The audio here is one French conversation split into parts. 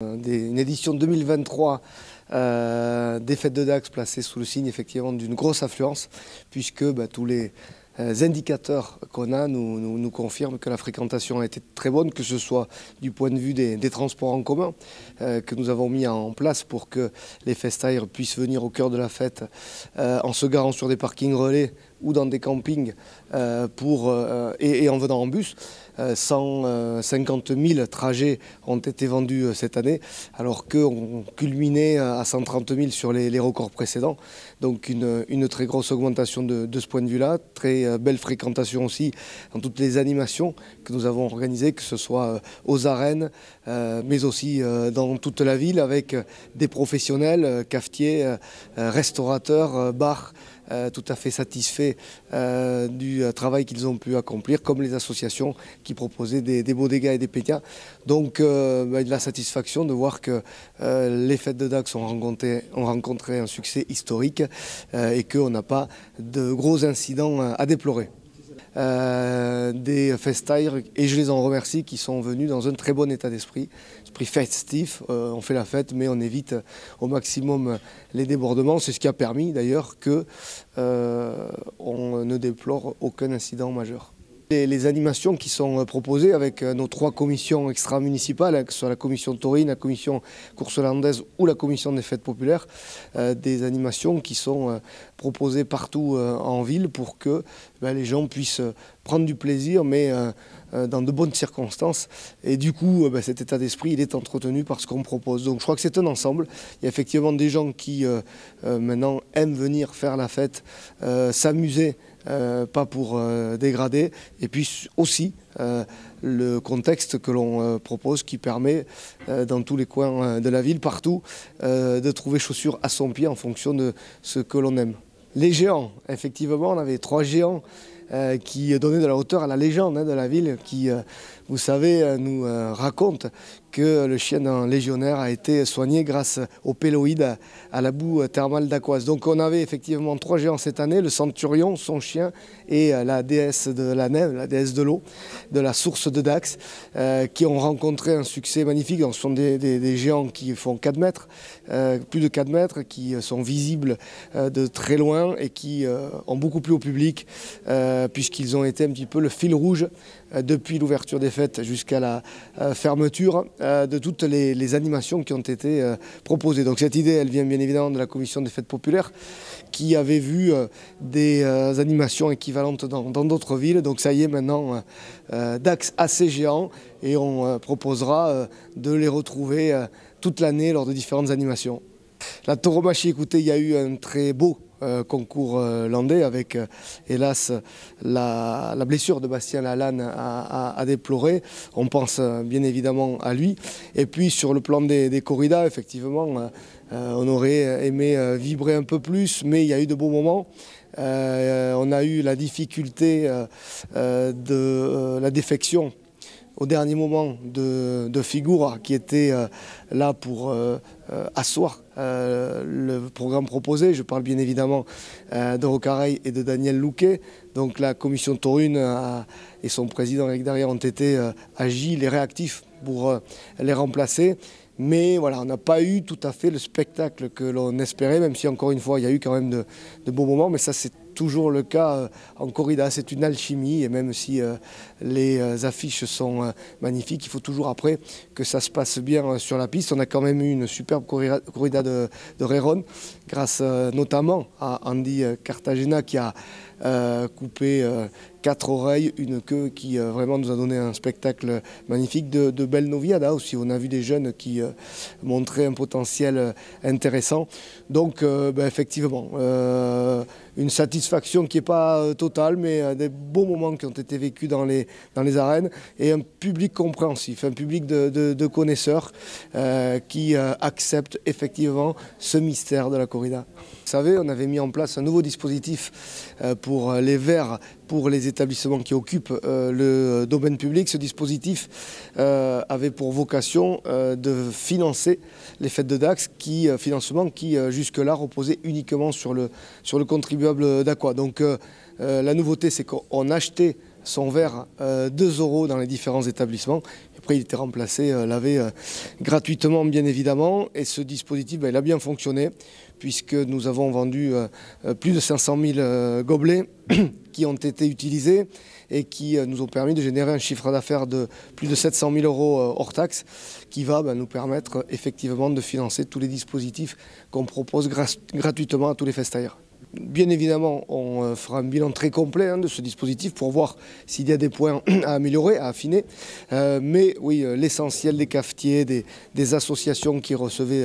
Une édition 2023 des fêtes de Dax placée sous le signe effectivement d'une grosse affluence, puisque tous les indicateurs qu'on a nous confirment que la fréquentation a été très bonne, que ce soit du point de vue des transports en commun que nous avons mis en place pour que les festaires puissent venir au cœur de la fête en se garant sur des parkings relais ou dans des campings et en venant en bus. 150 000 trajets ont été vendus cette année, alors qu'on culminait à 130 000 sur les records précédents. Donc une très grosse augmentation de ce point de vue-là, très belle fréquentation aussi dans toutes les animations que nous avons organisées, que ce soit aux arènes, mais aussi dans toute la ville, avec des professionnels, cafetiers, restaurateurs, bars, tout à fait satisfaits du travail qu'ils ont pu accomplir, comme les associations qui proposaient des bodegas et des pétias. Donc de la satisfaction de voir que les fêtes de Dax ont rencontré un succès historique et qu'on n'a pas de gros incidents à déplorer. Des festaires, et je les en remercie, qui sont venus dans un très bon état d'esprit, esprit festif. On fait la fête, mais on évite au maximum les débordements. C'est ce qui a permis d'ailleurs qu'on ne déplore aucun incident majeur. Les animations qui sont proposées avec nos 3 commissions extra-municipales, que ce soit la commission taurine, la commission course hollandaise ou la commission des fêtes populaires, des animations qui sont proposées partout en ville pour que les gens puissent prendre du plaisir, mais dans de bonnes circonstances. Et du coup, cet état d'esprit, il est entretenu par ce qu'on propose. Donc je crois que c'est un ensemble. Il y a effectivement des gens qui maintenant aiment venir faire la fête, s'amuser, pas pour dégrader, et puis aussi le contexte que l'on propose qui permet dans tous les coins de la ville, partout, de trouver chaussures à son pied en fonction de ce que l'on aime. Les géants, effectivement, on avait 3 géants qui donnaient de la hauteur à la légende de la ville qui, vous savez, nous raconte que le chien d'un légionnaire a été soigné grâce au péloïde, à la boue thermale d'Aquoise. Donc on avait effectivement 3 géants cette année, le centurion, son chien et la déesse de la neve, la déesse de l'eau, de la source de Dax, qui ont rencontré un succès magnifique. Donc ce sont des géants qui font 4 mètres, plus de 4 mètres, qui sont visibles de très loin et qui ont beaucoup plu au public, puisqu'ils ont été un petit peu le fil rouge depuis l'ouverture des fêtes jusqu'à la fermeture de toutes les animations qui ont été proposées. Donc cette idée, elle vient bien évidemment de la commission des fêtes populaires qui avait vu des animations équivalentes dans d'autres villes. Donc ça y est, maintenant, Dax assez géant, et on proposera de les retrouver toute l'année lors de différentes animations. La tauromachie, écoutez, il y a eu un très beau concours landais avec, hélas, la blessure de Bastien Lalanne à déplorer. On pense bien évidemment à lui. Et puis sur le plan des corridas, effectivement, on aurait aimé vibrer un peu plus, mais il y a eu de beaux moments. On a eu la difficulté de la défection au dernier moment de Figura, qui était là pour asseoir le programme proposé. Je parle bien évidemment de Rocareil et de Daniel Louquet. Donc la commission taurine et son président Eric Darrière ont été agiles et réactifs pour les remplacer. Mais voilà, on n'a pas eu tout à fait le spectacle que l'on espérait, même si encore une fois il y a eu quand même de beaux moments, mais ça c'est toujours le cas en corrida, c'est une alchimie, et même si les affiches sont magnifiques, il faut toujours après que ça se passe bien sur la piste. On a quand même eu une superbe corrida de Rérone, grâce notamment à Andy Cartagena qui a coupé 4 oreilles, une queue qui vraiment nous a donné un spectacle magnifique, de belles noviades aussi. On a vu des jeunes qui montraient un potentiel intéressant. Donc effectivement, une satisfaction qui n'est pas totale, mais des beaux moments qui ont été vécus dans les arènes, et un public compréhensif, un public de connaisseurs qui acceptent effectivement ce mystère de la corrida. Vous savez, on avait mis en place un nouveau dispositif pour les verres, pour les établissements qui occupent le domaine public. Ce dispositif avait pour vocation de financer les fêtes de Dax, financement qui jusque-là reposait uniquement sur le contribuable d'Aqua. Donc la nouveauté, c'est qu'on achetait sont verts 2 € dans les différents établissements. Et après, il était remplacé, lavé gratuitement, bien évidemment. Et ce dispositif, il a bien fonctionné, puisque nous avons vendu plus de 500 000 gobelets qui ont été utilisés et qui nous ont permis de générer un chiffre d'affaires de plus de 700 000 € hors taxe, qui va nous permettre effectivement de financer tous les dispositifs qu'on propose gratuitement à tous les festailleurs. Bien évidemment, on fera un bilan très complet de ce dispositif pour voir s'il y a des points à améliorer, à affiner. Mais oui, l'essentiel des cafetiers, des associations qui recevaient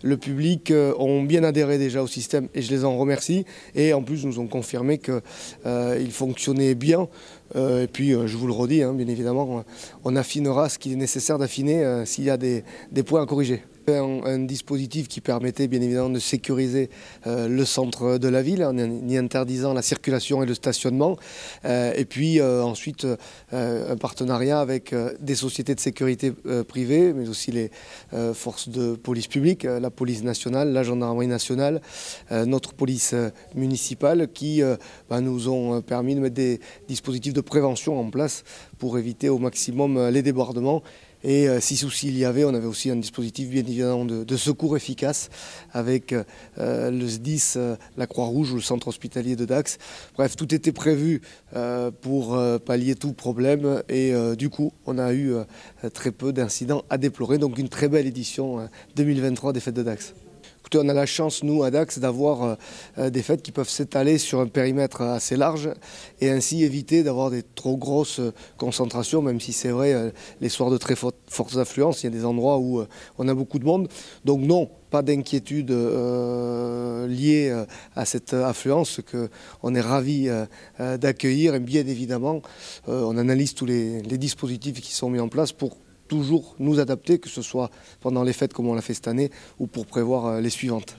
le public ont bien adhéré déjà au système et je les en remercie. Et en plus, nous ont confirmé qu'il fonctionnait bien. Et puis, je vous le redis, bien évidemment, on affinera ce qu'il est nécessaire d'affiner s'il y a des points à corriger. Un dispositif qui permettait bien évidemment de sécuriser le centre de la ville en y interdisant la circulation et le stationnement. Et puis ensuite un partenariat avec des sociétés de sécurité privées, mais aussi les forces de police publique, la police nationale, la gendarmerie nationale, notre police municipale qui nous ont permis de mettre des dispositifs de prévention en place pour éviter au maximum les débordements. Et si souci il y avait, on avait aussi un dispositif bien évidemment de secours efficace avec le SDIS, la Croix-Rouge ou le centre hospitalier de Dax. Bref, tout était prévu pour pallier tout problème et du coup, on a eu très peu d'incidents à déplorer. Donc une très belle édition 2023 des Fêtes de Dax. On a la chance, nous, à Dax, d'avoir des fêtes qui peuvent s'étaler sur un périmètre assez large et ainsi éviter d'avoir des trop grosses concentrations, même si c'est vrai, les soirs de très fortes affluences, il y a des endroits où on a beaucoup de monde. Donc non, pas d'inquiétude liée à cette affluence qu'on est ravis d'accueillir. Et bien évidemment, on analyse tous les dispositifs qui sont mis en place pour toujours nous adapter, que ce soit pendant les fêtes comme on l'a fait cette année ou pour prévoir les suivantes.